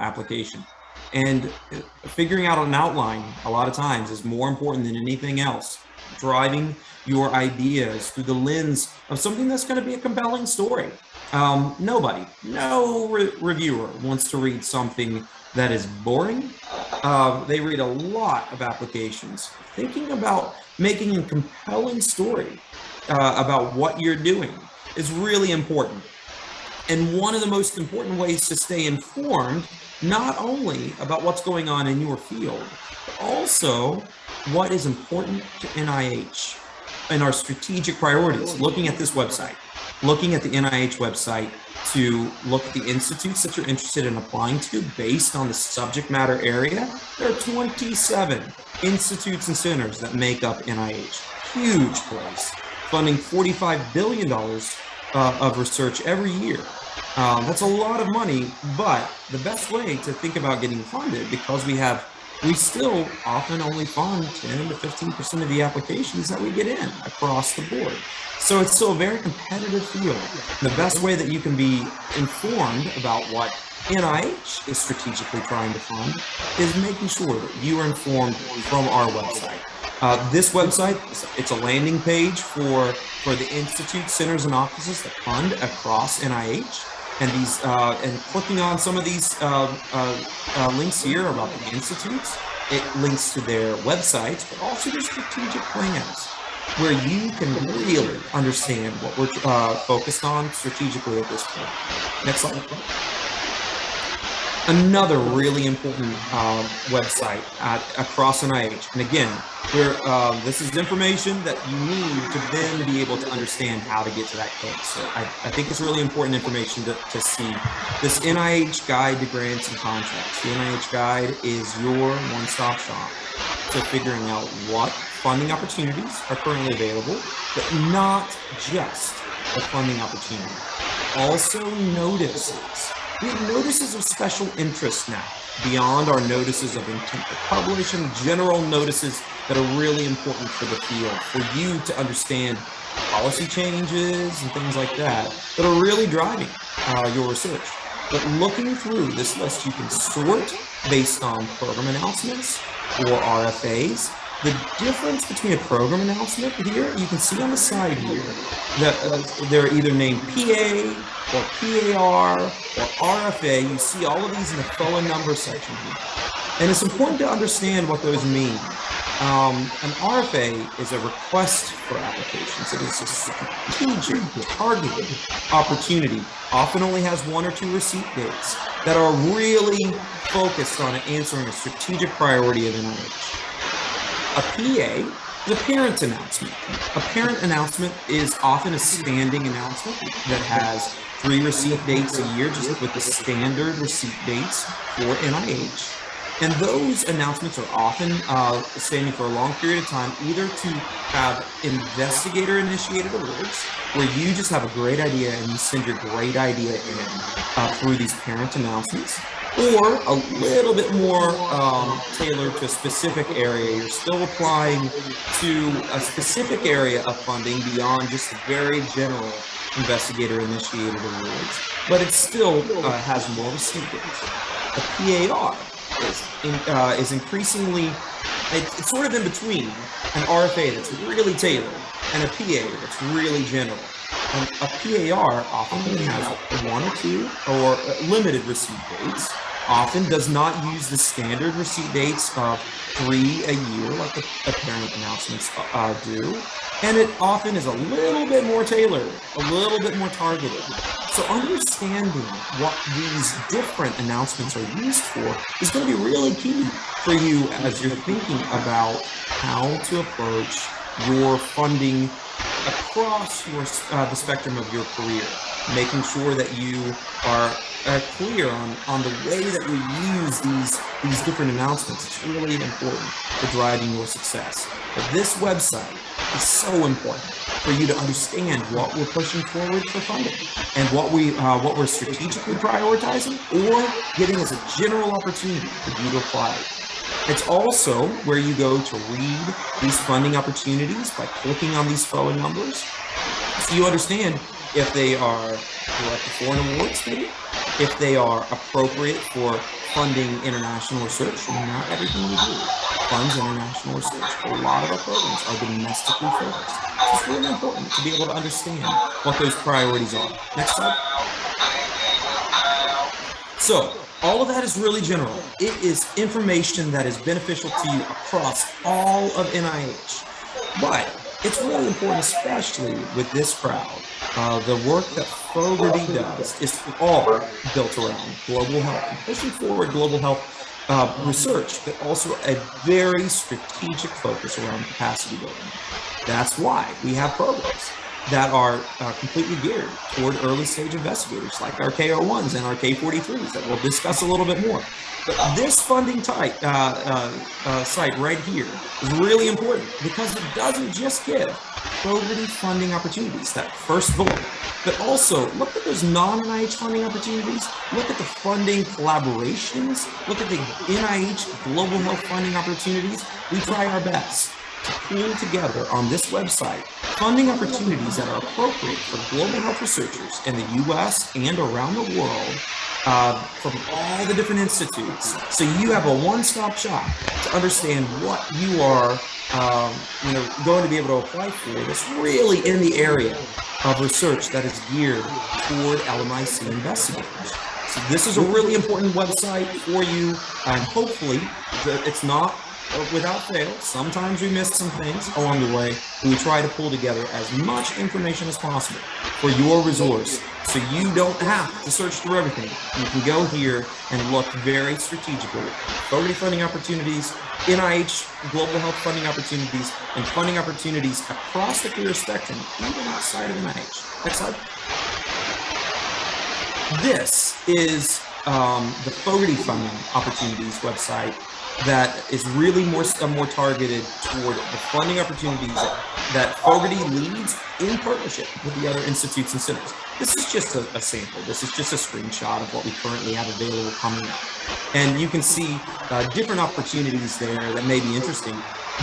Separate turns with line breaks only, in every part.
application. And figuring out an outline a lot of times is more important than anything else. Driving your ideas through the lens of something that's going to be a compelling story. No reviewer wants to read something that is boring. They read a lot of applications. Thinking about making a compelling story about what you're doing is really important. And one of the most important ways to stay informed, not only about what's going on in your field, but also what is important to NIH and our strategic priorities. Looking at this website, looking at the NIH website to look at the institutes that you're interested in applying to based on the subject matter area. There are 27 institutes and centers that make up NIH. Huge place, funding $45 billion of research every year. That's a lot of money, but the best way to think about getting funded, because we still often only fund 10 to 15% of the applications that we get in across the board. So it's still a very competitive field. The best way that you can be informed about what NIH is strategically trying to fund is making sure that you are informed from our website. This website, it's a landing page for the institutes, centers, and offices that fund across NIH. And these and clicking on some of these links here about the institutes, it links to their websites, but also their strategic plans, where you can really understand what we're focused on strategically at this point. Next slide. Another really important website across NIH. And again, this is information that you need to then be able to understand how to get to that case. So I think it's really important information to see. This NIH Guide to Grants and Contracts. The NIH Guide is your one-stop shop to figuring out what funding opportunities are currently available, but not just the funding opportunity. Also notices. We have notices of special interest now, beyond our notices of intent to publish and general notices that are really important for the field, for you to understand policy changes and things like that are really driving your research. But looking through this list, you can sort based on program announcements or RFAs. The difference between a program announcement here, you can see on the side here that they're either named PA or PAR or RFA. You see all of these in the phone number section here. And it's important to understand what those mean. An RFA is a request for applications. It is a strategic, targeted opportunity, often only has 1 or 2 receipt dates that are really focused on answering a strategic priority of NIH. A PA is a parent announcement. A parent announcement is often a standing announcement that has 3 receipt dates a year, just with the standard receipt dates for NIH. And those announcements are often standing for a long period of time, either to have investigator-initiated awards, where you just have a great idea and you send your great idea in through these parent announcements, or a little bit more tailored to a specific area. You're still applying to a specific area of funding beyond just very general investigator-initiated awards, but it still has more receipt dates. The PAR is increasingly, it's sort of in between an RFA that's really tailored and a PA that's really general. And a PAR often only has 1 or 2 or limited receipt dates, often does not use the standard receipt dates of 3 a year like the parent announcements do. And it often is a little bit more tailored, a little bit more targeted. So understanding what these different announcements are used for is going to be really key for you as you're thinking about how to approach your funding across the spectrum of your career, making sure that you are clear on the way that we use these different announcements. It's really important for driving your success. But this website is so important for you to understand what we're pushing forward for funding and what we're strategically prioritizing or getting as a general opportunity for you to apply. It's also where you go to read these funding opportunities by clicking on these phone numbers, so you understand if they are direct to foreign awards, maybe, if they are appropriate for funding international research. Not everything we do funds international research. A lot of our programs are domestically focused. So it's really important to be able to understand what those priorities are. Next slide. So all of that is really general. It is information that is beneficial to you across all of NIH. But it's really important, especially with this crowd. The work that Fogarty does is all built around global health, and pushing forward global health research, but also a very strategic focus around capacity building. That's why we have programs that are completely geared toward early stage investigators like our K01s and our K43s that we'll discuss a little bit more. But this funding type, site right here is really important because it doesn't just give Fogarty funding opportunities, that first bullet, but also look at those non-NIH funding opportunities, look at the funding collaborations, look at the NIH global health funding opportunities. We try our best to pull together on this website funding opportunities that are appropriate for global health researchers in the US and around the world from all the different institutes. So you have a one-stop shop to understand what you are going to be able to apply for that's really in the area of research that is geared toward LMIC investigators. So this is a really important website for you, and hopefully it's not without fail. Sometimes we miss some things along the way. We try to pull together as much information as possible for your resource, so you don't have to search through everything. You can go here and look very strategically at Fogarty funding opportunities, NIH global health funding opportunities, and funding opportunities across the career spectrum, even outside of NIH. Next slide. This is the Fogarty funding opportunities website that is really more targeted toward the funding opportunities that Fogarty leads in partnership with the other institutes and centers. This is just a sample. This is just a screenshot of what we currently have available coming up. And you can see different opportunities there that may be interesting.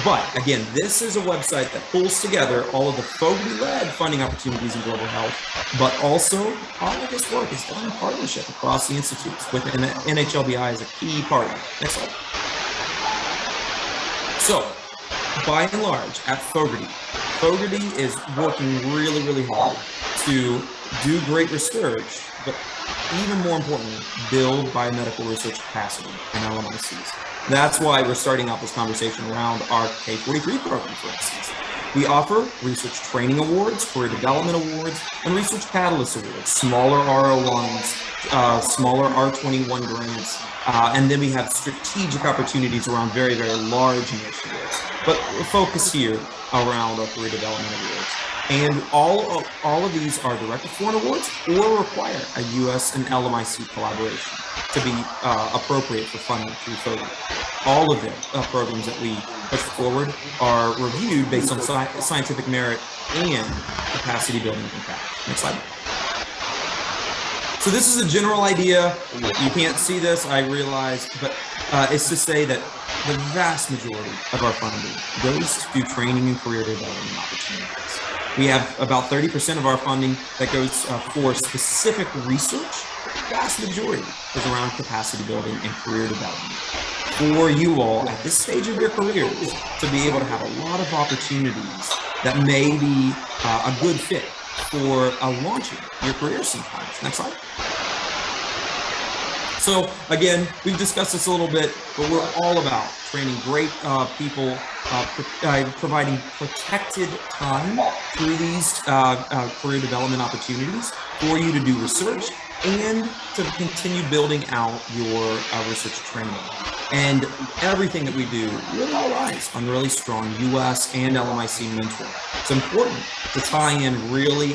But again, this is a website that pulls together all of the Fogarty-led funding opportunities in global health, but also all of this work is done in partnership across the institutes with NHLBI as a key partner. Next slide. So, by and large, at Fogarty is working really, really hard to do great research, but even more importantly, build biomedical research capacity in LMICs. That's why we're starting out this conversation around our K43 program, for instance. We offer research training awards, career development awards, and research catalyst awards, smaller R01s, smaller R21 grants, and then we have strategic opportunities around very, very large initiatives. But we're focused here around our career development awards. And all of these are direct to foreign awards or require a US and LMIC collaboration to be appropriate for funding through Fogarty. All of the programs that we push forward are reviewed based on scientific merit and capacity building impact. Next slide. So this is a general idea. You can't see this, I realize, but it's to say that the vast majority of our funding goes to training and career development opportunities. We have about 30% of our funding that goes for specific research. The vast majority is around capacity building and career development. For you all at this stage of your careers to be able to have a lot of opportunities that may be a good fit for launching your career sometimes. Next slide. So again, we've discussed this a little bit, but we're all about training great people, providing protected time through these career development opportunities for you to do research and to continue building out your research training. And everything that we do really relies on really strong US and LMIC mentoring. It's important to tie in really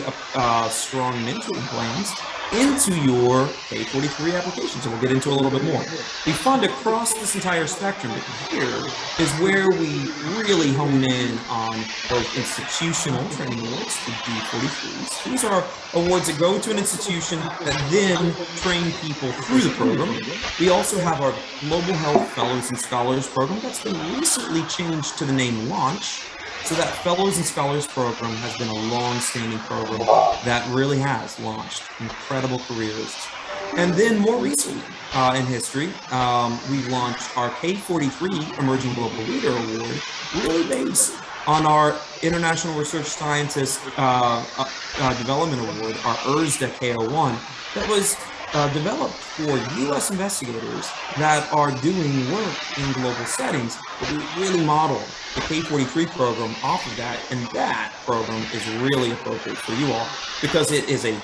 strong mentoring plans into your K43 applications, and we'll get into a little bit more. We fund across this entire spectrum, but here is where we really hone in on both institutional training awards, the D43s. These are awards that go to an institution that then train people through the program. We also have our Global Health Fellows and Scholars program that's been recently changed to the name Launch. So that Fellows and Scholars program has been a long-standing program that really has launched incredible careers. And then more recently in history, we launched our K43 Emerging Global Leader Award, really based on our International Research Scientist Development Award, our ERSDA K01, that was developed for U.S. investigators that are doing work in global settings. But we really modeled the K43 program off of that, and that program is really appropriate for you all because it is a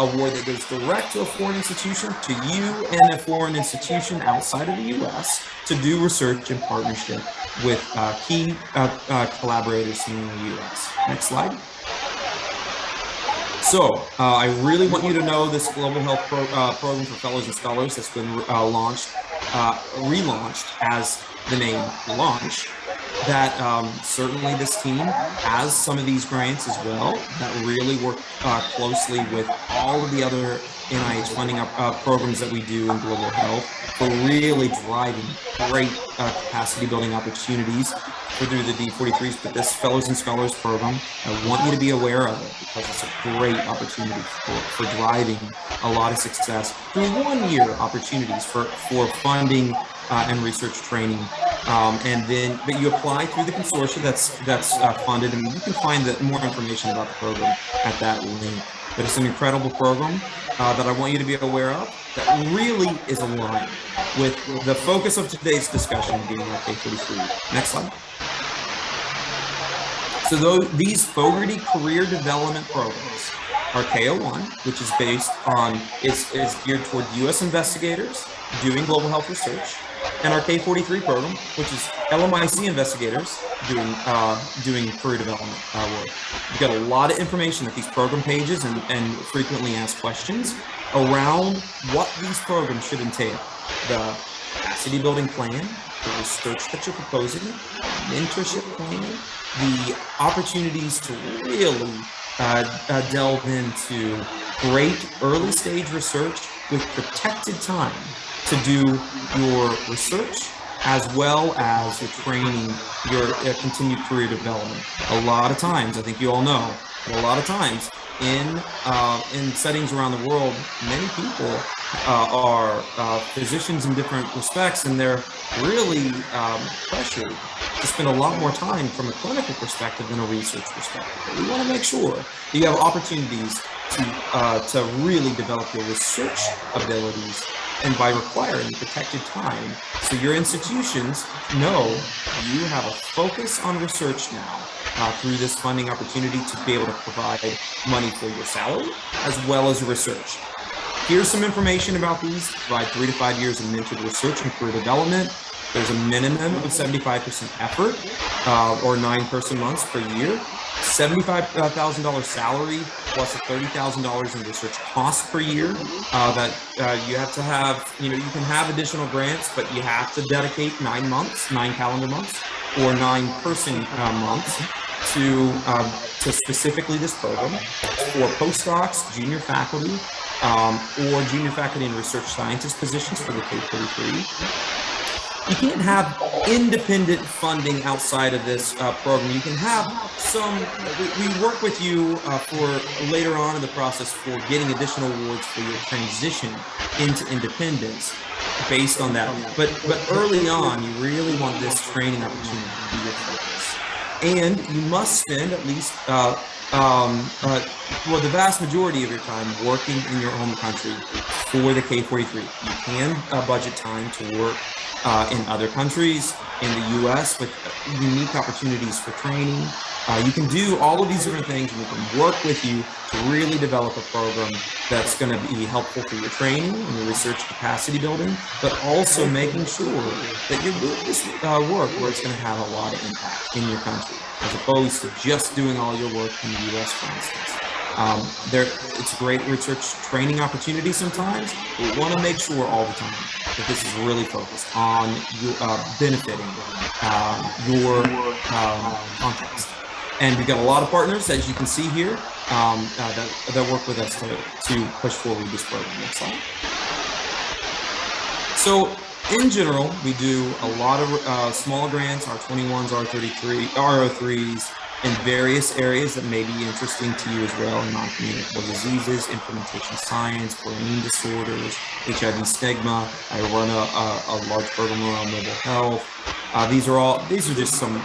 award that goes direct to a foreign institution, to you and a foreign institution outside of the U.S. to do research in partnership with key collaborators in the U.S. Next slide. So I really want you to know this Global Health Program for Fellows and Scholars that's been relaunched as the name Launch, that certainly this team has some of these grants as well that really work closely with all of the other NIH funding programs that we do in global health for really driving great capacity building opportunities through the D43s. But this Fellows and Scholars program, I want you to be aware of it because it's a great opportunity for driving a lot of success through 1 year opportunities for funding and research training. But you apply through the consortium that's funded, and you can find more information about the program at that link. But it's an incredible program that I want you to be aware of that really is aligned with the focus of today's discussion being our K43. Next slide. So these Fogarty Career Development Programs are K01, which is based on, is geared toward U.S. investigators doing global health research, and our K43 program, which is LMIC investigators doing career development work. We've got a lot of information at these program pages and frequently asked questions around what these programs should entail. The capacity building plan, the research that you're proposing, mentorship plan, the opportunities to really delve into great early stage research with protected time to do your research as well as your training, your continued career development. A lot of times, I think you all know, but a lot of times in settings around the world, many people are physicians in different respects, and they're really pressured to spend a lot more time from a clinical perspective than a research perspective. But we want to make sure that you have opportunities to really develop your research abilities, and by requiring protected time, so your institutions know you have a focus on research now through this funding opportunity to be able to provide money for your salary as well as research. Here's some information about these. Provide 3 to 5 years of mentored research and career development. There's a minimum of 75% effort or 9 person months per year. $75,000 salary plus $30,000 in research costs per year that you have to have. You can have additional grants, but you have to dedicate 9 calendar months, or 9 person months to specifically this program for postdocs, junior faculty, or junior faculty and research scientist positions for the K43. You can't have independent funding outside of this program. You can have some, we work with you for later on in the process for getting additional awards for your transition into independence based on that. But early on, you really want this training opportunity to be your focus. And you must spend at least, the vast majority of your time working in your home country for the K43. You can budget time to work in other countries, in the U.S. with unique opportunities for training. You can do all of these different things, and we can work with you to really develop a program that's going to be helpful for your training and your research capacity building, but also making sure that you're doing this work where it's going to have a lot of impact in your country, as opposed to just doing all your work in the U.S., for instance. It's a great research training opportunity sometimes. We want to make sure all the time that this is really focused on benefiting your context. And we've got a lot of partners, as you can see here, that work with us to push forward this program. Next slide. So In general, we do a lot of small grants, R21s, R33, R03s, in various areas that may be interesting to you as well, non-communicable diseases, implementation science, brain disorders, HIV stigma. I run a large program around mobile health. These are just some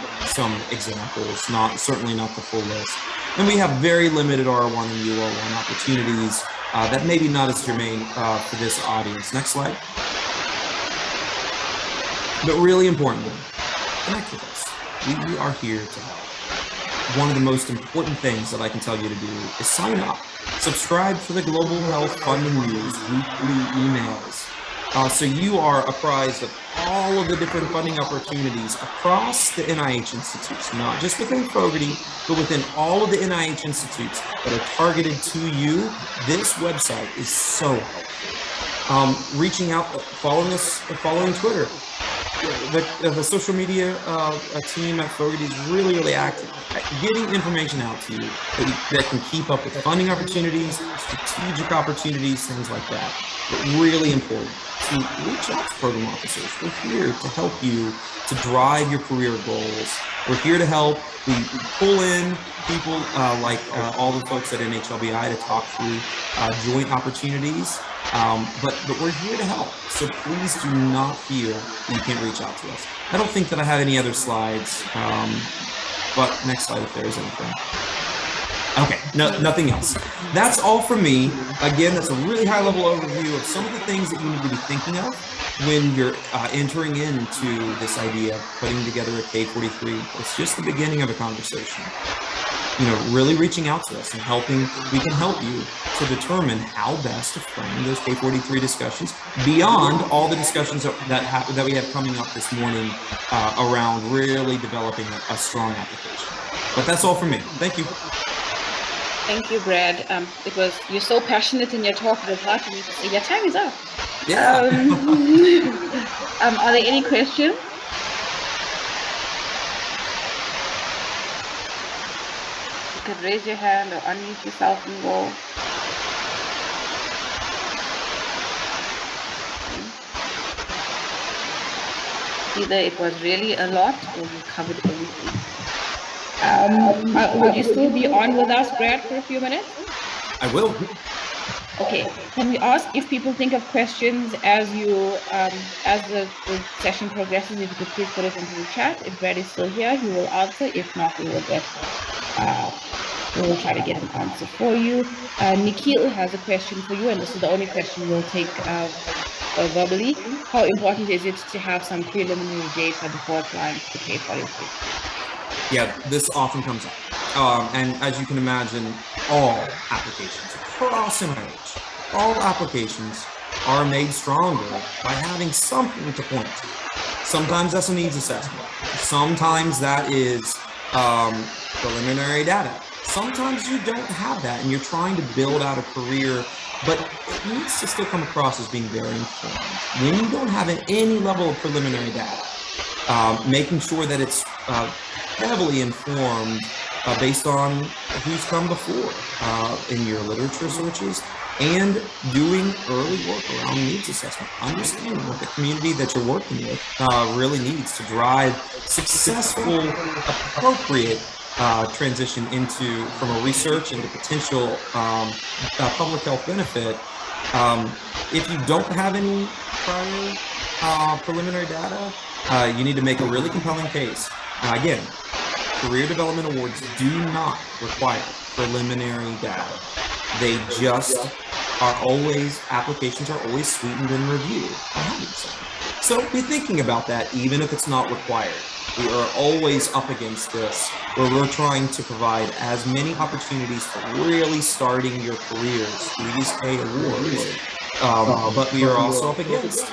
examples, certainly not the full list. And we have very limited R1 and UL1 opportunities that maybe not as germane for this audience. Next slide. But really importantly, connect with us. We are here to help. One of the most important things that I can tell you to do is sign up. Subscribe for the Global Health Funding News weekly emails. So you are apprised of all of the different funding opportunities across the NIH institutes, not just within Fogarty, but within all of the NIH institutes that are targeted to you. This website is so helpful. Reaching out, following Twitter. The social media team at Fogarty is really active at getting information out to you that can keep up with funding opportunities, strategic opportunities, things like that. But really important to reach out to program officers. We're here to help you to drive your career goals. We're here to help. We pull in people like all the folks at NHLBI to talk through joint opportunities. But we're here to help. So please do not feel that you can't reach out to us. I don't think that I have any other slides, but next slide if there is anything. Okay, nothing else. That's all from me. Again, that's a really high level overview of some of the things that you need to be thinking of when you're entering into this idea of putting together a K43. It's just the beginning of a conversation. Really reaching out to us and we can help you to determine how best to frame those K43 discussions beyond all the discussions that we have coming up this morning around really developing a strong application. But that's all from me. Thank you.
Thank you, Brad. You're so passionate in your talk, it was hard for me to say, your time is up.
Yeah.
Are there any questions? You could raise your hand or unmute yourself and go. Either it was really a lot or you covered everything. Would you still be on with us, Brad, for a few minutes?
I will.
Okay. Can we ask if people think of questions as the session progresses? If you could please put it into the chat. If Brad is still here, he will answer. If not, we will try to get an answer for you. Nikhil has a question for you, and this is the only question we'll take verbally. How important is it to have some preliminary data before applying to the K43?
Yeah, this often comes up. And as you can imagine, all applications across NIH, all applications are made stronger by having something to point to. Sometimes that's a needs assessment. Sometimes that is preliminary data. Sometimes you don't have that and you're trying to build out a career, but it needs to still come across as being very informed. When you don't have any level of preliminary data, making sure that it's heavily informed based on who's come before in your literature searches and doing early work around needs assessment, understanding what the community that you're working with really needs to drive successful, appropriate transition from a research into potential public health benefit. If you don't have any prior preliminary data, you need to make a really compelling case. Again, career development awards do not require preliminary data. They just applications are always sweetened and reviewed. So be thinking about that even if it's not required. We are always up against this where we're trying to provide as many opportunities for really starting your careers through these K awards. But we are also up against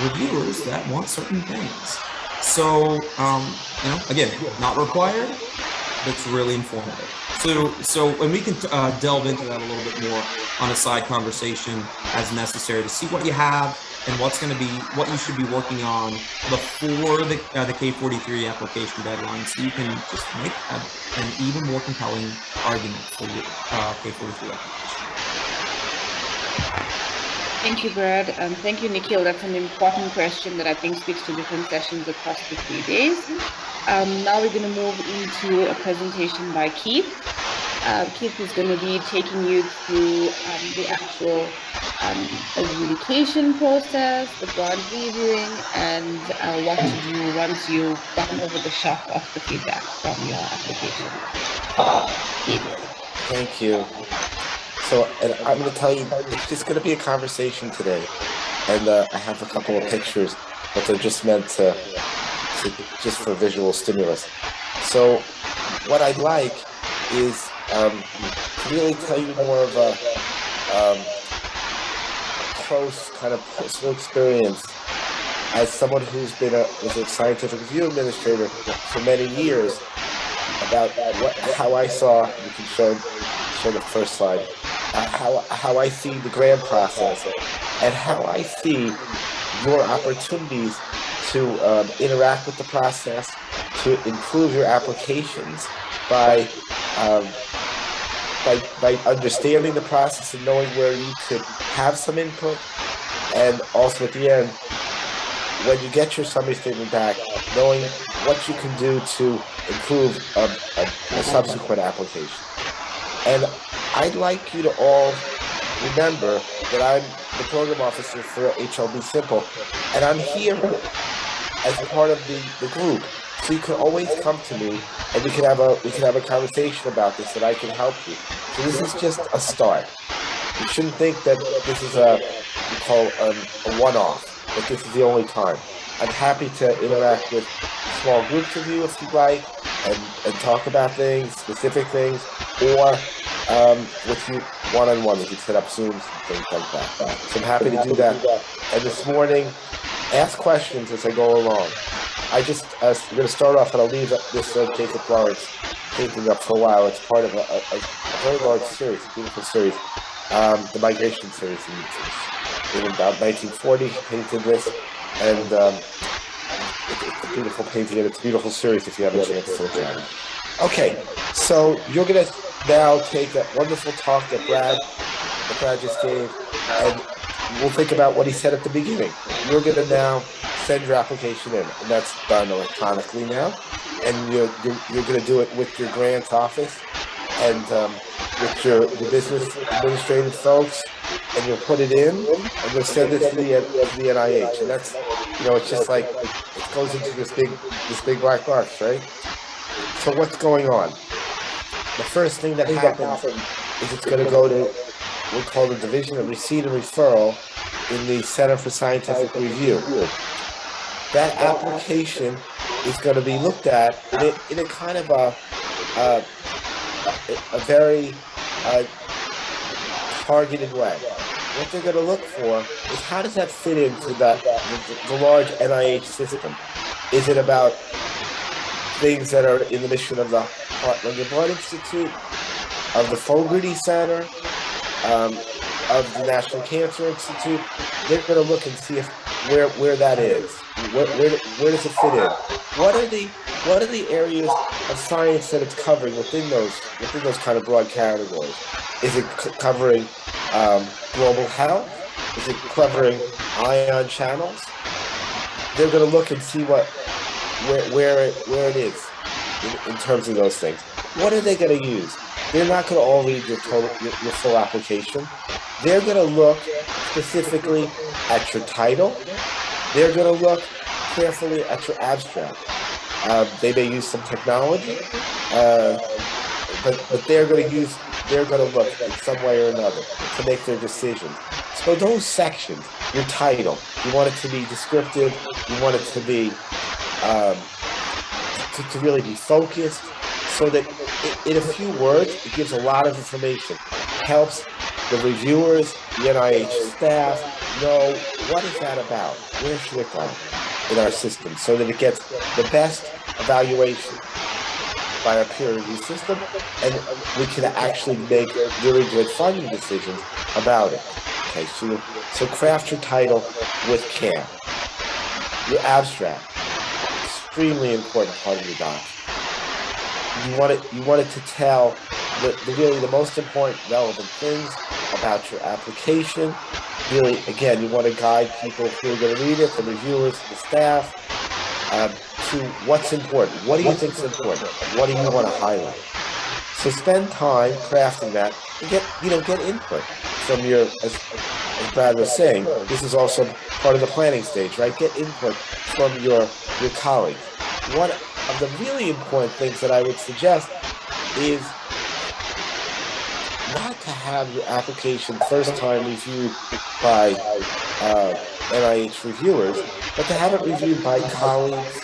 reviewers that want certain things. So, again, not required, but it's really informative. And we can delve into that a little bit more on a side conversation as necessary to see what you have and what you should be working on before the K43 application deadline, so you can just make an even more compelling argument for your K43 application.
Thank you, Brad. Thank you, Nikhil. That's an important question that I think speaks to different sessions across the 3 days. Now we're going to move into a presentation by Keith. Keith is going to be taking you through the actual adjudication process, the grant reviewing, and what to do once you've gotten over the shock of the feedback from your application. Keith.
Thank you. So, and I'm going to tell you, it's just going to be a conversation today. And I have a couple of pictures, but they're just meant to just for visual stimulus. So what I'd like is to really tell you more of a close kind of personal experience as someone who's been was a scientific review administrator for many years about how I saw, you can show the first slide, how I see the grant process and how I see your opportunities to interact with the process, to improve your applications by understanding the process and knowing where you could have some input, and also at the end, when you get your summary statement back, knowing what you can do to improve a subsequent application. And I'd like you to all remember that I'm the program officer for HLB Simple, and I'm here as part of the group. So you can always come to me, and we can have a conversation about this, and I can help you. So this is just a start. You shouldn't think that this is a one-off, that this is the only time. I'm happy to interact with small groups of you if you'd like, and talk about things, specific things, or with you one-on-one. We can set up Zooms and things like that. So I'm happy to do that. And this morning, ask questions as I go along. We're going to start off, and I'll leave this Jacob Lawrence painting up for a while. It's part of a very large series, a beautiful series, the migration series. In about 1940, he painted this, and it's a beautiful painting, and it's a beautiful series if you have a chance to look at it. Okay, so you're going to now take that wonderful talk that Brad just gave, and we'll think about what he said at the beginning. You're going to now send your application in, and that's done electronically now. And you're going to do it with your grant office and with your business administrative folks, and you'll put it in, and you'll send it to the NIH. And that's, it's just like it goes into this big black box, right? So what's going on? The first thing that happens is it's going to go to what's called the Division of Receipt and Referral in the Center for Scientific Review. That application is going to be looked at in a kind of a very targeted way. What they're going to look for is how does that fit into the large NIH system? Is it about things that are in the mission of the Heart-Lung Blood Institute, of the Fogarty Center, of the National Cancer Institute? They're going to look and see where that is. Where does it fit in? What are the areas of science that it's covering within those kind of broad categories? Is it covering global health? Is it covering ion channels? They're going to look and see where it is in terms of those things. What are they going to use? They're not going to all read your full application. They're going to look specifically at your title. They're going to look carefully at your abstract. They may use some technology, but they're going to look in some way or another to make their decision. So those sections, your title, you want it to be descriptive. You want it to be to really be focused, so that in a few words, it gives a lot of information. It helps the reviewers, the NIH staff know what is that about, where should it go in our system, so that it gets the best evaluation by our peer review system, and we can actually make really good funding decisions about it. Okay, so craft your title with care. Your abstract, extremely important part of your doc. You want it to tell really the most important relevant things about your application. Really, again, you want to guide people who are going to read it, the reviewers, the staff, to what's important. What do you think is important? What do you want to highlight? So spend time crafting that and get input from as Brad was saying. This is also part of the planning stage, right? Get input from your colleagues. One of the really important things that I would suggest is not to have your application first time reviewed by NIH reviewers, but to have it reviewed by colleagues,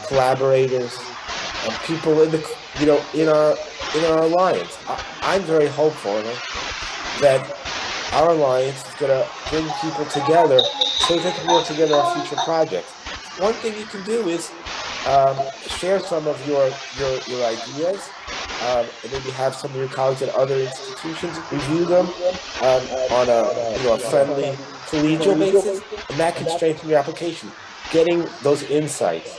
collaborators, people in our alliance. I'm very hopeful that our alliance is going to bring people together so they can work together on future projects. One thing you can do is share some of your ideas, and maybe have some of your colleagues at other institutions review them on a friendly collegial basis, and that can strengthen your application. Getting those insights,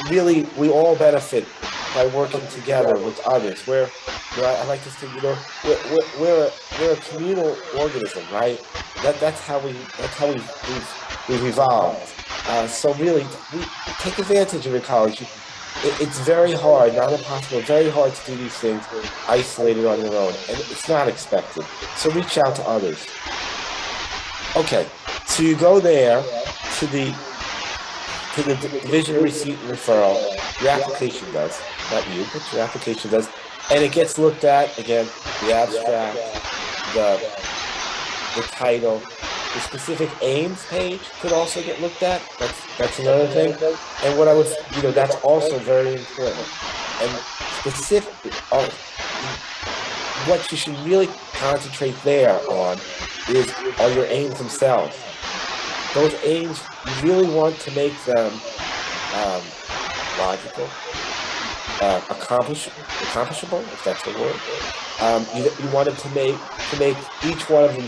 really, we all benefit by working together with others. I like to say, we're a communal organism, right? That's how we've evolved. So really, take advantage of your college. It's very hard, not impossible, very hard to do these things isolated on your own, and it's not expected. So reach out to others. Okay, so you go there to the division of receipt and referral. Your application does, not you, but your application does, and it gets looked at again. The abstract, the title, the specific aims page could also get looked at. That's another thing. And what I would, that's also very important. And specifically, what you should really concentrate there on are your aims themselves. Those aims, you really want to make them logical, accomplishable, if that's a word. You wanted to make each one of them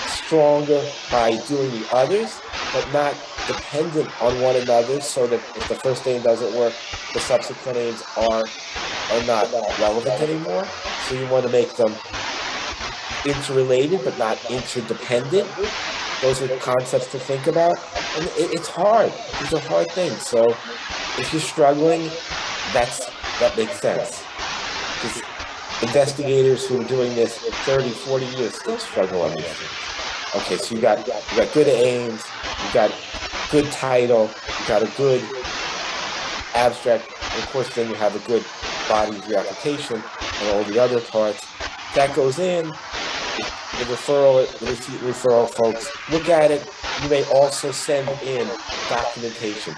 stronger by doing the others, but not dependent on one another, so that if the first aim doesn't work, the subsequent aims are not relevant anymore. So you want to make them interrelated, but not interdependent. Those are concepts to think about, and it's hard. These are hard things. So if you're struggling, that makes sense. Because investigators who are doing this 30, 40 years still struggle on these things. Okay, so you got good aims, you got good title, you got a good abstract, and of course then you have a good body of your application and all the other parts. That goes in, the referral folks look at it. You may also send in documentation,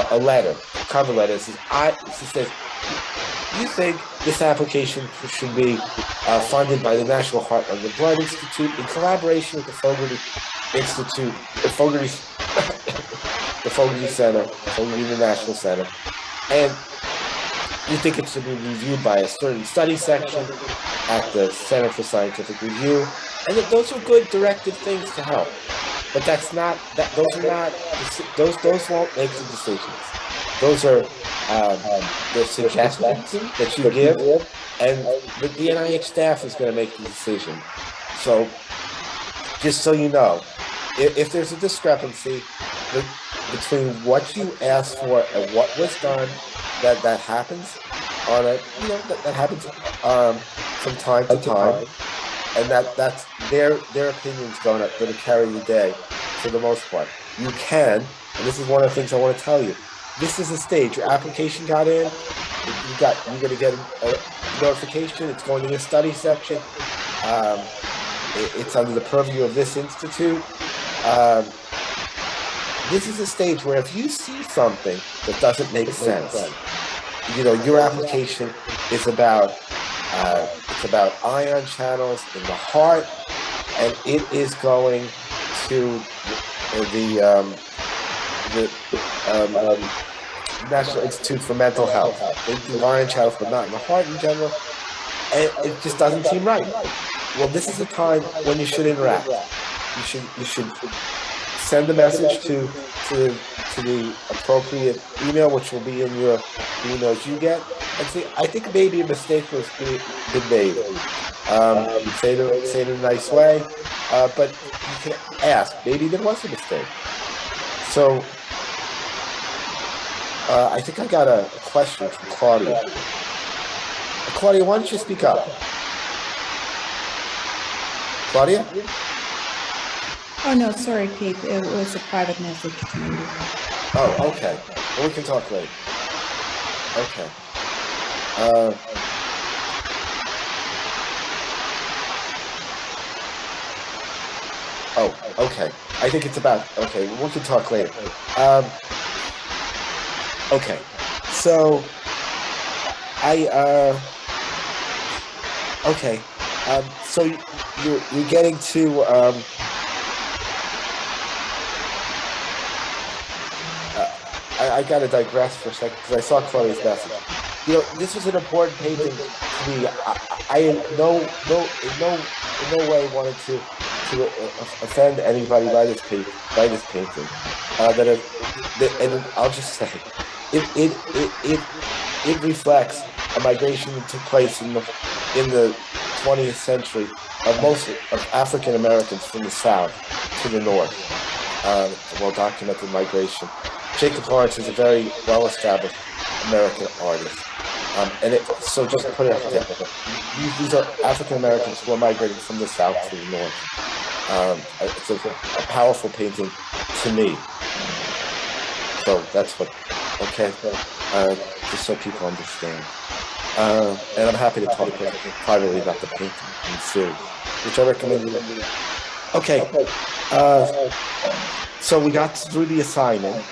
a letter, cover letter. It says, you think this application should be funded by the National Heart and Blood Institute in collaboration with the Fogarty Institute, the Fogarty Center, Fogarty International Center, and you think it should be reviewed by a certain study section at the Center for Scientific Review, and those are good directive things to help. But those won't make the decisions. Those are the suggestions that you give, and the NIH staff is going to make the decision. So, just so you know, if there's a discrepancy between what you asked for and what was done, that happens that happens from time to time, and that's their opinions going to carry the day for the most part. You can, and this is one of the things I want to tell you. This is a stage. Your application got in. You're going to get a notification. It's going to the study section. It's under the purview of this institute. This is a stage where if you see something that doesn't make sense, your application is about ion channels in the heart, and it is going to the National Institute for Mental Health. They do ion channels, but not in the heart in general, and it just doesn't seem right. Well, this is a time when you should interact. You should send a message to the appropriate email, which will be in your emails you get, And see, I think maybe a mistake was been made. Say it in a nice way, but you can ask. Maybe there was a mistake. So I think I got a question from Claudia. Claudia, why don't you speak up? Claudia?
Oh, no, sorry, Keith. It was a private message to you.
Oh, okay. Well, we can talk later. Okay. Oh, okay. I think it's about, okay, we can talk later. Okay. So, okay. So you're getting to, I got to digress for a second because I saw Chloe's message. You know, this was an important painting to me. I in no way wanted to offend anybody by this painting. And I'll just say, it reflects a migration that took place in the 20th century of African Americans from the South to the North. Well documented migration. Jacob Lawrence is a very well-established American artist. So just put it out there. These are African Americans who are migrating from the South to the North. It's a powerful painting to me. So that's what, okay, just so people understand. And I'm happy to talk privately about the painting in the series, which I recommend you. Okay, so we got through the assignment.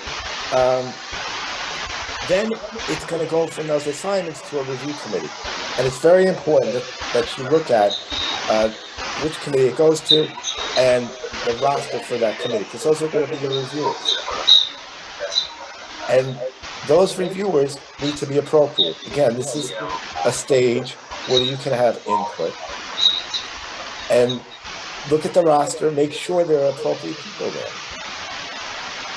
Then it's going to go from those assignments to a review committee. And it's very important that you look at which committee it goes to and the roster for that committee, because those are going to be your reviewers. And those reviewers need to be appropriate. Again, this is a stage where you can have input. And look at the roster, make sure there are appropriate people there.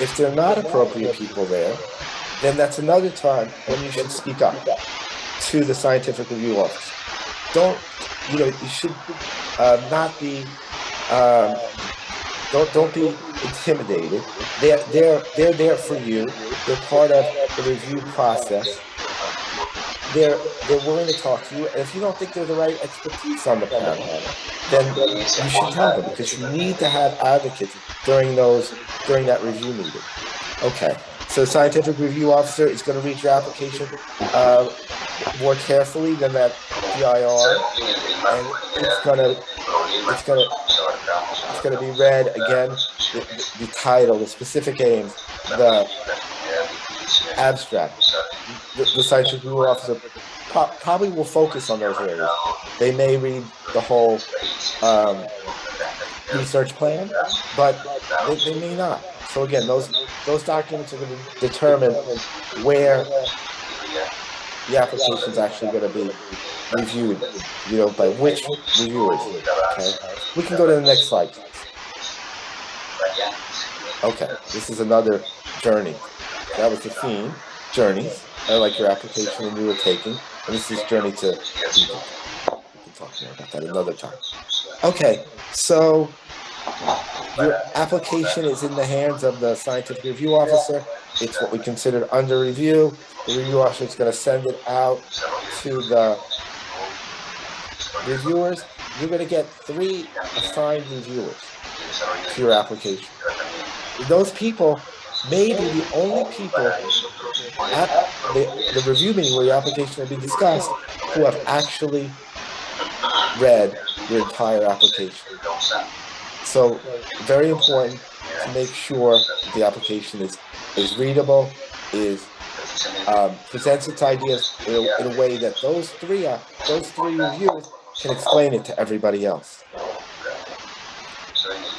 If they're not appropriate people there, then that's another time when you should speak up to the scientific review office. You should not be, don't be intimidated. They're there for you. They're part of the review process. They're willing to talk to you, and if you don't think they're the right expertise on the panel, then you should tell them, because you need to have advocates during that review meeting. Okay, so the scientific review officer is going to read your application more carefully than that PIR, and it's going to be read again. The title, the specific aims, the abstract. The scientific review officer probably will focus on those areas. They may read the whole research plan, but they may not. So again, those documents are going to determine where the application is actually going to be reviewed, by which reviewers. Okay, we can go to the next slide. Okay, this is another journey. That was the theme, journeys. I like your application and you were taking, and this is journey to Egypt. We can talk more about that another time. Okay, so your application is in the hands of the scientific review officer. It's what we consider under review. The review officer is going to send it out to the reviewers. You're going to get 3 assigned reviewers to your application. Those people may be the only people at the review meeting where your application will be discussed who have actually read your entire application. So very important to make sure the application is readable, presents its ideas in a way that those three reviewers can explain it to everybody else.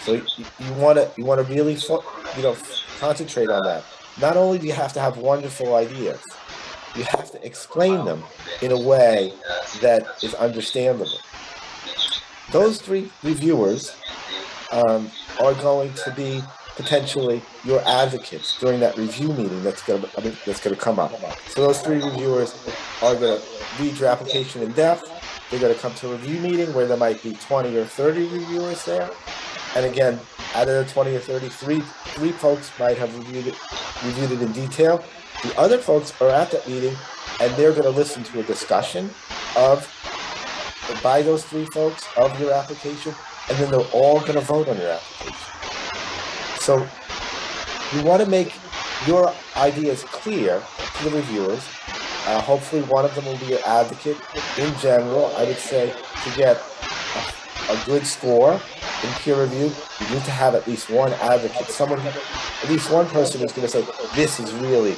So you want to really concentrate on that. Not only do you have to have wonderful ideas, you have to explain them in a way that is understandable. Those 3 reviewers are going to be potentially your advocates during that review meeting that's going to come up. So those 3 reviewers are going to read your application in depth. They're going to come to a review meeting where there might be 20 or 30 reviewers there. And again, out of the 20 or 30, three folks might have reviewed it in detail. The other folks are at that meeting, and they're going to listen to a discussion by those 3 folks of your application, and then they're all going to vote on your application. So you want to make your ideas clear to the reviewers. Hopefully one of them will be your advocate. In general, I would say to get a good score in peer review, you need to have at least one advocate, at least one person who's going to say, this is really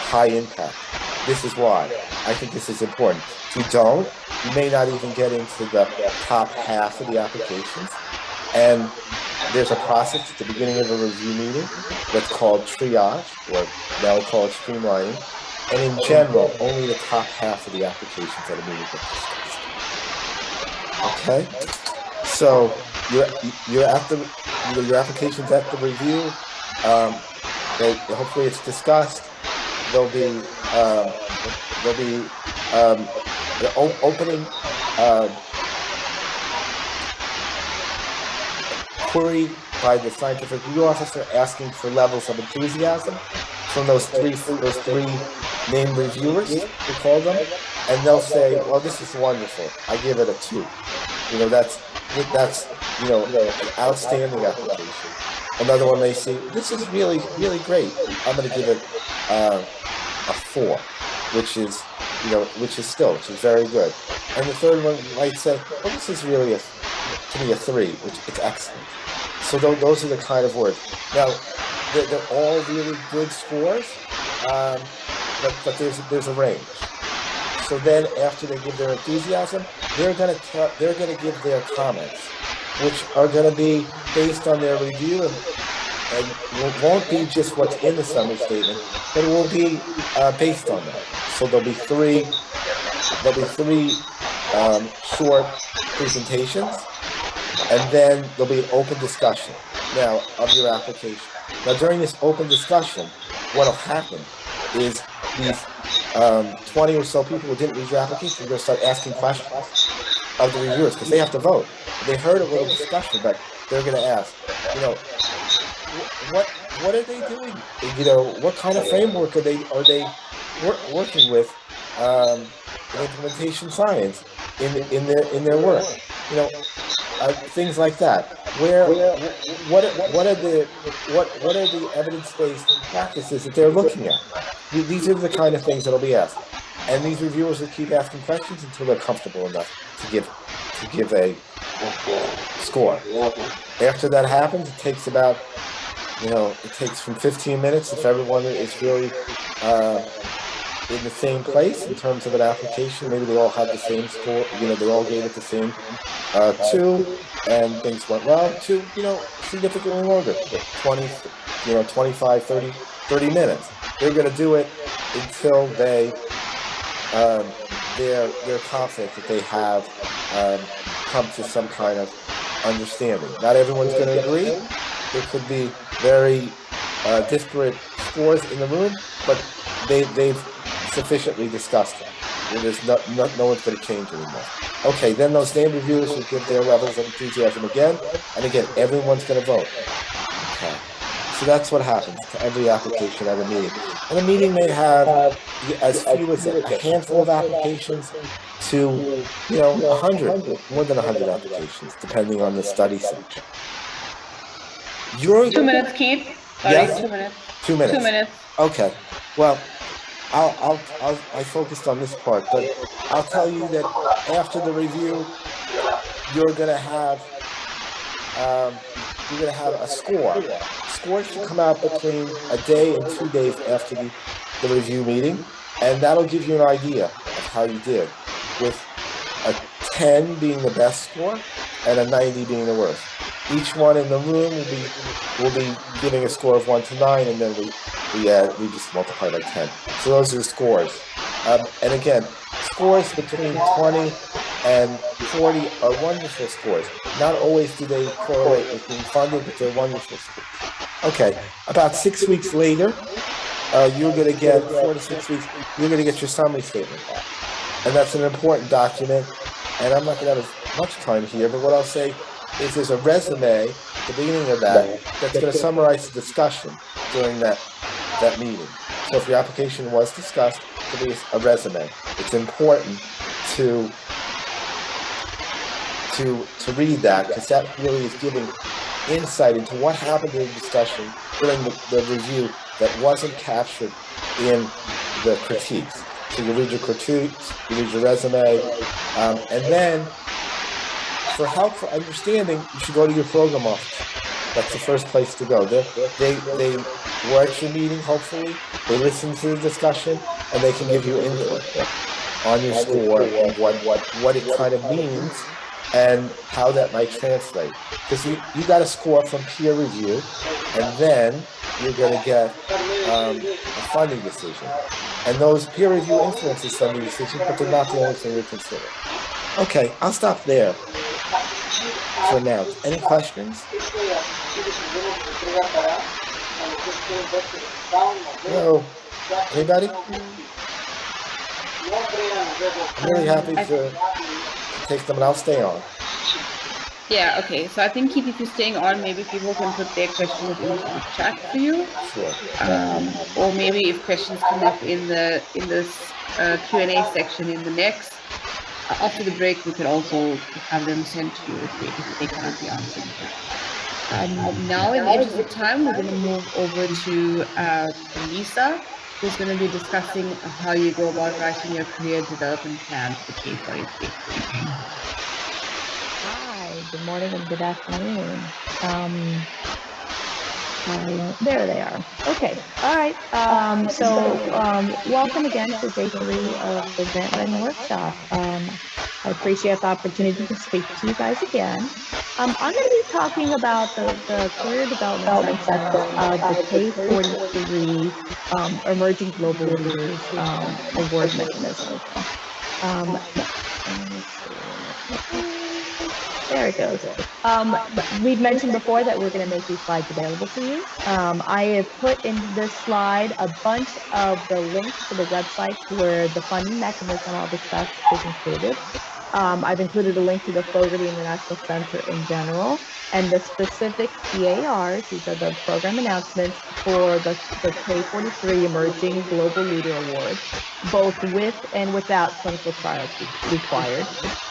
high impact. This is why. I think this is important. If you don't, you may not even get into the top half of the applications. And there's a process at the beginning of a review meeting that's called triage, or now we call it streamlining. And in general, only the top half of the applications at a meeting get discussed. Okay? So your application's at the review. Hopefully it's discussed. There'll be the opening query by the scientific review officer asking for levels of enthusiasm from those three named reviewers, we call them, and they'll say, well, this is wonderful. I give it a 2. That's an outstanding application. Another one may say, this is really, really great. I'm going to give it a 4, which is very good. And the third one might say, well, this is really to me a 3, which is excellent. So those are the kind of words. Now, they're all really good scores, but there's a range. So then, after they give their enthusiasm, they're going to give their comments, which are going to be based on their review and won't be just what's in the summary statement, but it will be based on that. So there'll be three short presentations, and then there'll be an open discussion now of your application. Now, during this open discussion, what will happen is these 20 or so people who didn't read your application are going to start asking questions of the reviewers because they have to vote. They heard a little discussion, but they're going to ask, what are they doing? What kind of framework are they working with in implementation science in their work? Things like that. What are the evidence-based practices that they're looking at? These are the kind of things that'll be asked, and these reviewers will keep asking questions until they're comfortable enough to give a score. After that happens, it takes about from 15 minutes if everyone is really in the same place in terms of an application. Maybe they all have the same score. They all gave it the same 2, and things went well. 2, significantly longer, 20, 25, 30 minutes. They're going to do it until they're confident that they have come to some kind of understanding. Not everyone's going to agree. There could be very disparate scores in the room, but they've sufficiently discussed it. There's no one's going to change anymore. Okay, then those named reviewers will give their levels of enthusiasm again, and again, everyone's going to vote. Okay, so that's what happens to every application at a meeting. And a meeting may have as few as a handful of applications to 100, more than 100 applications, depending on the study section.
2 minutes, Keith. Sorry,
yes?
2 minutes.
2 minutes.
2 minutes.
Okay. Well, I focused on this part, but I'll tell you that after the review, you're going to have a score. Scores should come out between a day and 2 days after the review meeting, and that'll give you an idea of how you did, with a 10 being the best score and a 90 being the worst. Each one in the room will be giving a score of 1 to 9, and then we just multiply by 10. So those are the scores. And again, scores between 20 and 40 are wonderful scores. Not always do they correlate with being funded, but they're wonderful scores. Okay, about 6 weeks later, you're going to get 4 to 6 weeks. You're going to get your summary statement back, and that's an important document. And I'm not going to have as much time here, but what I'll say is there's a resume at the beginning of that's going to summarize the discussion during that meeting. So if your application was discussed, there'll be a resume. It's important to read that, because that really is giving insight into what happened in the discussion during the review that wasn't captured in the critiques. So you read your critiques, you read your resume, and then for help for understanding, you should go to your program office. That's the first place to go. They were at your meeting, hopefully. They listen to the discussion, and they can give you input on your score and what it kind of means and how that might translate. Because you got a score from peer review, and then you're going to get a funding decision. And those peer review influences funding decisions, but they're not the only thing we consider. Okay, I'll stop there for now. Any questions? Hello? Anybody? I'm really happy to take them, and I'll stay on.
Yeah, okay. So I think if you're staying on, maybe people can put their questions into the chat for you.
Sure.
Or maybe if questions come up in this Q&A section in the next, after the break, we could also have them sent to you if they cannot be answered. Now, in the interest of time, we're going to move over to Lisa, who's going to be discussing how you go about writing your career development plan for the K-43.
Hi, good morning and good afternoon. There they are. Okay, all right. Welcome again to day 3 of the grant writing workshop. I appreciate the opportunity to speak to you guys again. I'm going to be talking about the career development section of the K-43 Emerging Global Leaders Award Mechanism. There it goes. We've mentioned before that we're going to make these slides available for you. I have put in this slide a bunch of the links to the website where the funding mechanism, all the stuff is included. I've included a link to the Fogarty International Center in general, and the specific PARs, these are the program announcements for the K-43 Emerging Global Leader Award, both with and without clinical trials required.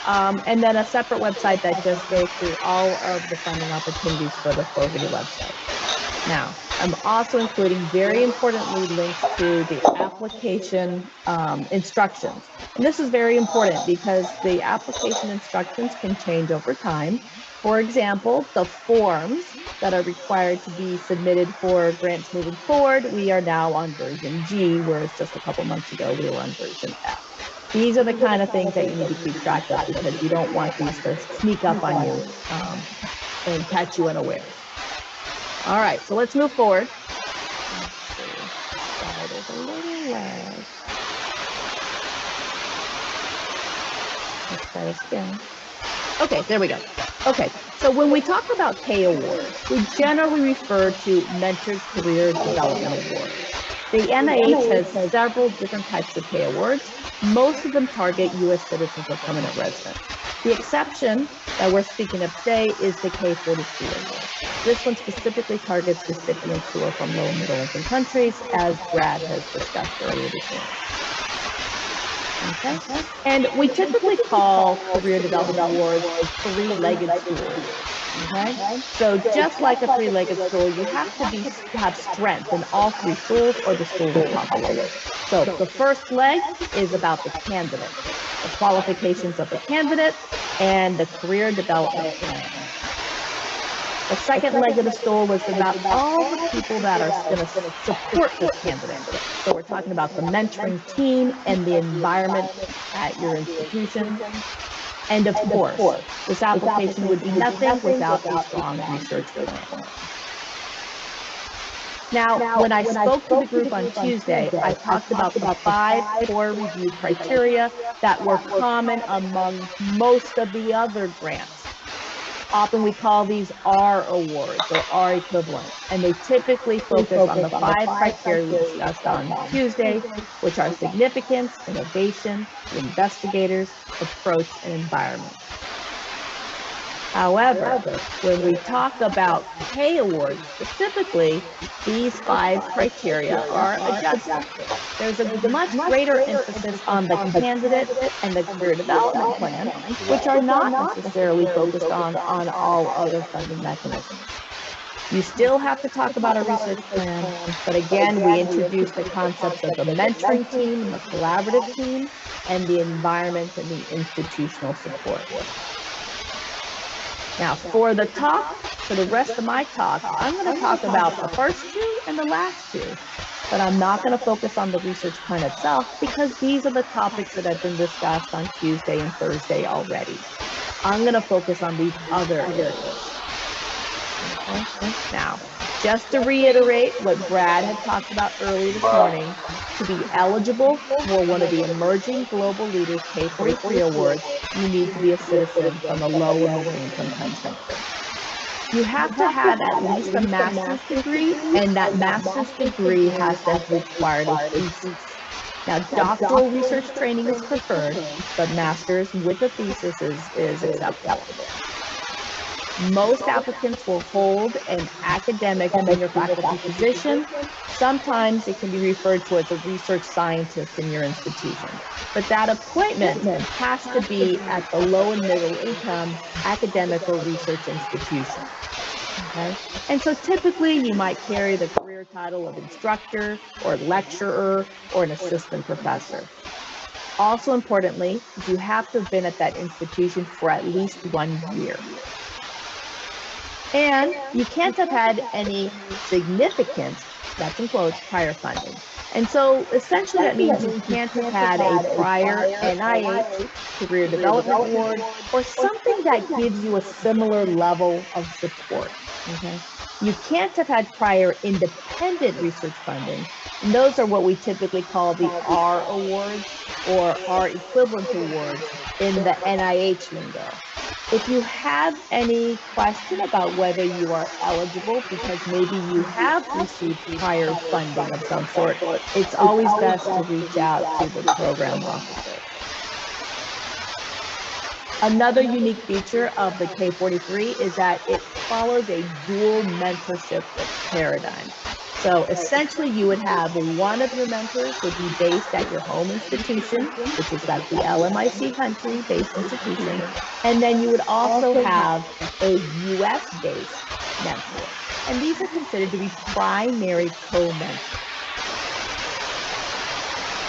And then a separate website that just goes through all of the funding opportunities for the Fogarty website. Now, I'm also including, very importantly, links to the application instructions. And this is very important because the application instructions can change over time. For example, the forms that are required to be submitted for grants moving forward, we are now on version G, whereas just a couple months ago, we were on version F. These are the kind of things that you need to keep track of because you don't want these to sneak up on you and catch you unawares. All right, so let's move forward. There's a little lag. Let's try this again. Okay, there we go. Okay, so when we talk about K awards, we generally refer to Mentored Career Development Awards. The NIH has several different types of K awards. Most of them target U.S. citizens or permanent residents. The exception that we're speaking of today is the K-43 award. This one specifically targets recipients who are from low and middle income countries, as Brad has discussed earlier this morning. Okay, and we typically call career development awards three-legged stools. Okay, so just like a three-legged stool, you have to have strength in all 3 stools, or the stool will topple over. So the first leg is about the candidate, the qualifications of the candidate, and the career development plan. The second leg of the stool is about all the people that are going to support this candidate. So we're talking about the mentoring team and the environment at your institution. And of course, this application would be nothing without a strong research plan. Now, when I spoke to the group on Tuesday, I talked about the 5 core review criteria that were common among most of the other grants. Often we call these R awards or R equivalent, and they typically focus on the 5 criteria we discussed on Tuesday, which are significance, innovation, the investigators, approach, and environment. However, when we talk about K awards specifically, these 5 criteria are adjusted. There's a much greater emphasis on the candidate and the career development plan, which are not necessarily focused on all other funding mechanisms. You still have to talk about a research plan, but again, we introduce the concepts of the mentoring team, the collaborative team, and the environment and the institutional support. Now, for the rest of my talk, I'm going to talk about the first 2 and the last 2, but I'm not going to focus on the research plan itself because these are the topics that have been discussed on Tuesday and Thursday already. I'm going to focus on these other areas. Okay. Now, just to reiterate what Brad had talked about earlier this morning, to be eligible for one of the Emerging Global Leaders K43 Awards, you need to be a citizen from a low and middle income country. You have to have at least a master's degree, and that master's degree has to have required a thesis. Now, doctoral research training is preferred, but master's with a thesis is acceptable. Most applicants will hold an academic tenure faculty position. Sometimes it can be referred to as a research scientist in your institution. But that appointment has to be at the low and middle income academic or research institution. Okay? And so typically you might carry the career title of instructor or lecturer or an assistant professor. Also importantly, you have to have been at that institution for at least 1 year. And you can't have had any significant, that's in quotes, prior funding. And so essentially that means you can't have had a prior NIH Career Development Award or something that gives you a similar level of support, okay? You can't have had prior independent research funding, and those are what we typically call the R awards or R equivalent awards in the NIH lingo. If you have any question about whether you are eligible because maybe you have received prior funding of some sort, it's always best to reach out to the program officer. Another unique feature of the K43 is that it follows a dual mentorship paradigm. So essentially you would have one of your mentors would be based at your home institution, which is at the LMIC country-based institution, and then you would also have a US-based mentor. And these are considered to be primary co-mentors.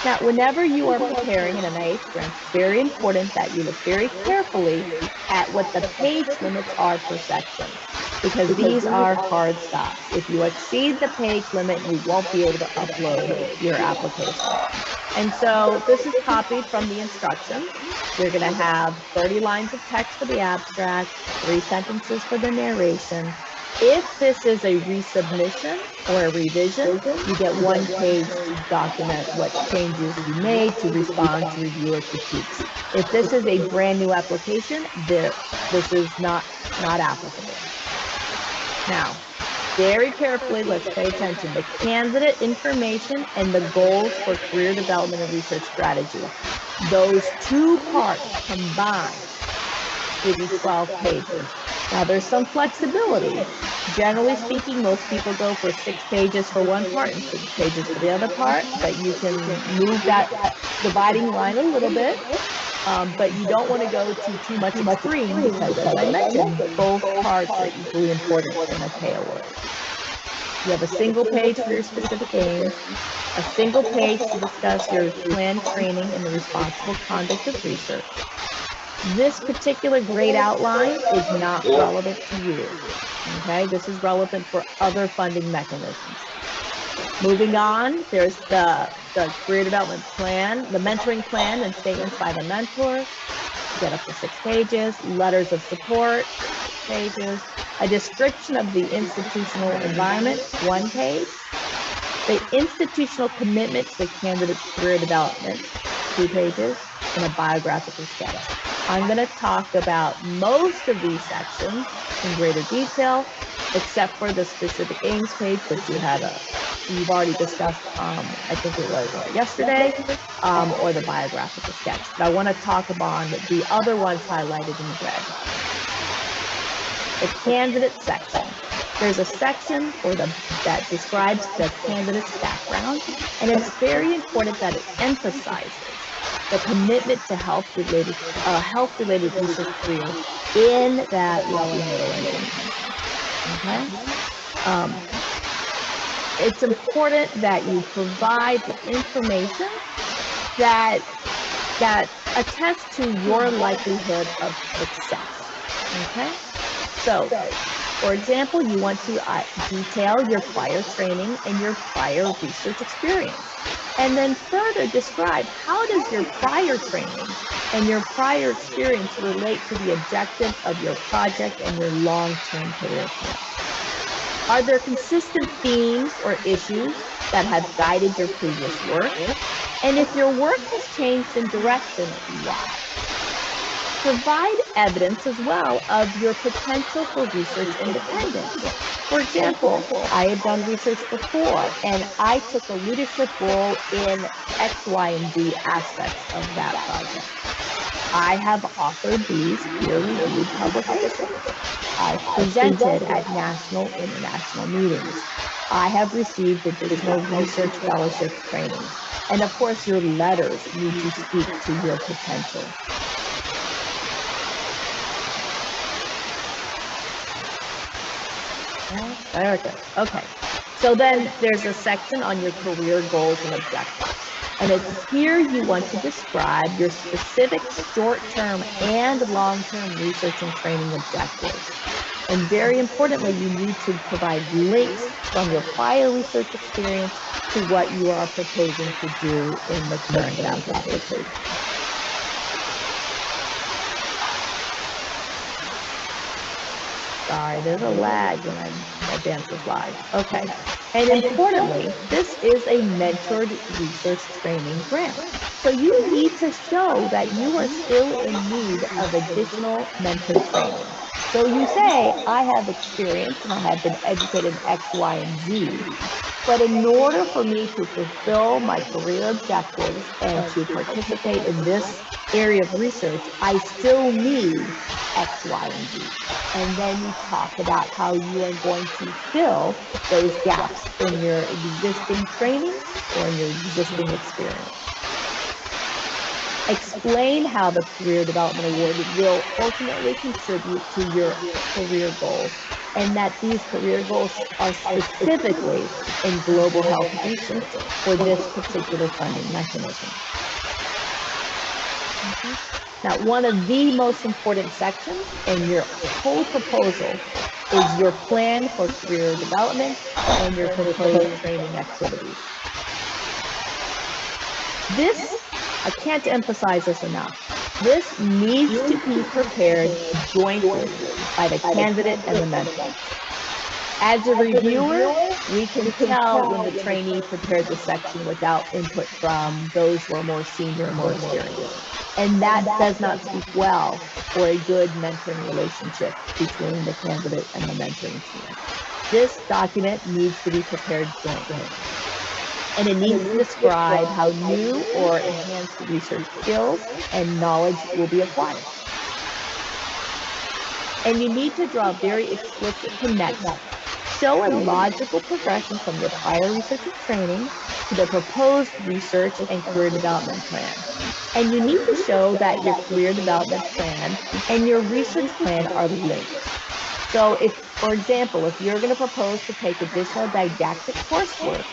Now, whenever you are preparing an NIH grant, it's very important that you look very carefully at what the page limits are per section, because these are hard stops. If you exceed the page limit, you won't be able to upload your application. And so this is copied from the instructions. You're going to have 30 lines of text for the abstract, 3 sentences for the narration. If this is a resubmission or a revision, you get 1 page to document what changes you made, to respond to reviewer critiques. If this is a brand new application, this is not applicable. Now, very carefully, let's pay attention. The candidate information and the goals for career development and research strategy. Those 2 parts combined give you 12 pages. Now, there's some flexibility. Generally speaking, most people go for 6 pages for one part and 6 pages for the other part, but you can move that dividing line a little bit. But you don't want to go to too much extreme because, as I mentioned, both parts are equally important in a K award. You have a single page for your specific aims, a single page to discuss your planned training in the responsible conduct of research. This particular grade outline is not relevant to you. Okay, this is relevant for other funding mechanisms. Moving on, there's the career development plan, the mentoring plan and statements by the mentor, get up to 6 pages, letters of support, 6 pages, a description of the institutional environment, 1 page, the institutional commitment to the candidate's career development, 2 pages, and a biographical sketch. I'm going to talk about most of these sections in greater detail, except for the specific aims page, which you've already discussed, I think it was yesterday, or the biographical sketch. But I want to talk about the other ones highlighted in red. The candidate section. There's a section that describes the candidate's background, and it's very important that it emphasizes the commitment to health-related research career in that low and middle income country. Okay. It's important that you provide the information that attests to your likelihood of success. Okay. So, for example, you want to detail your prior training and your prior research experience, and then further describe how does your prior training and your prior experience relate to the objectives of your project and your long-term career plan. Are there consistent themes or issues that have guided your previous work? And if your work has changed in direction, why? Provide evidence as well of your potential for research independence. For example, I have done research before, and I took a leadership role in X, Y, and Z aspects of that project. I have authored these peer-reviewed publications. I've presented at national, international meetings. I have received additional research fellowships training. And of course, your letters need to speak to your potential. There it goes. Okay. So then there's a section on your career goals and objectives. And it's here you want to describe your specific short-term and long-term research and training objectives. And very importantly, you need to provide links from your prior research experience to what you are proposing to do in the current application. Sorry, there's a lag when I advance the slide. Okay. And importantly, this is a mentored research training grant. So you need to show that you are still in need of additional mentored training. So you say, I have experience and I have been educated in X, Y, and Z. But in order for me to fulfill my career objectives and to participate in this area of research, I still need X, Y, and Z. And then you talk about how you are going to fill those gaps in your existing training or in your existing experience. Explain how the Career Development Award will ultimately contribute to your career goals, and that these career goals are specifically in global health research for this particular funding mechanism. Okay. Now, one of the most important sections in your whole proposal is your plan for career development and your proposed training activities. This, I can't emphasize this enough, this needs to be prepared jointly by the candidate and the mentor. As a reviewer, we can tell when the trainee prepared the section without input from those who are more senior and more experienced. And that does not speak well for a good mentoring relationship between the candidate and the mentoring team. This document needs to be prepared jointly. And it needs to describe how new or enhanced research skills and knowledge will be acquired. And you need to draw very explicit connections. Show a logical progression from your prior research and training to the proposed research and career development plan. And you need to show that your career development plan and your research plan are linked. So if, for example, if you're going to propose to take additional didactic coursework,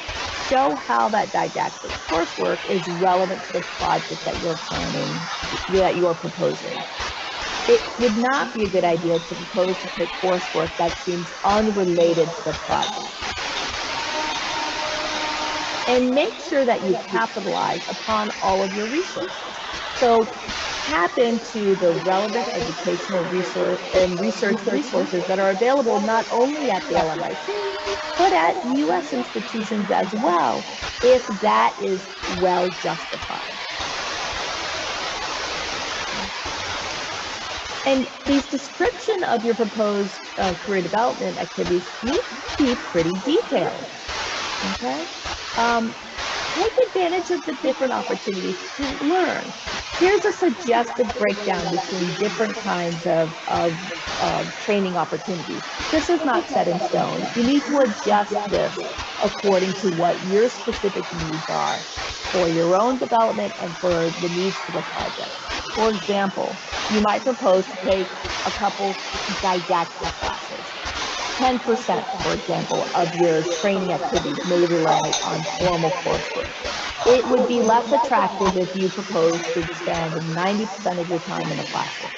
show how that didactic coursework is relevant to the project that you're planning, that you're proposing. It would not be a good idea to propose to take coursework that seems unrelated to the project. And make sure that you capitalize upon all of your resources. So tap into the relevant educational resource and research resources that are available not only at the LMIT, but at U.S. institutions as well, if that is well justified. And these description of your proposed career development activities need to be pretty detailed. Okay. Take advantage of the different opportunities to learn. Here's a suggested breakdown between different kinds of training opportunities. This is not set in stone. You need to adjust this according to what your specific needs are for your own development and for the needs of the project. For example, you might propose to take a couple didactic classes. 10%, for example, of your training activities may rely on formal coursework. It would be less attractive if you propose to spend 90% of your time in a classroom.